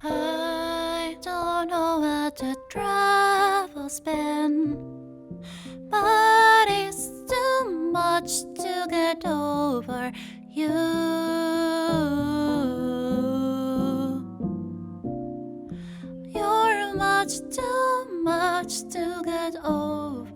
I don't know what the trouble's been, but it's too much to get over you. You're much too much to get over.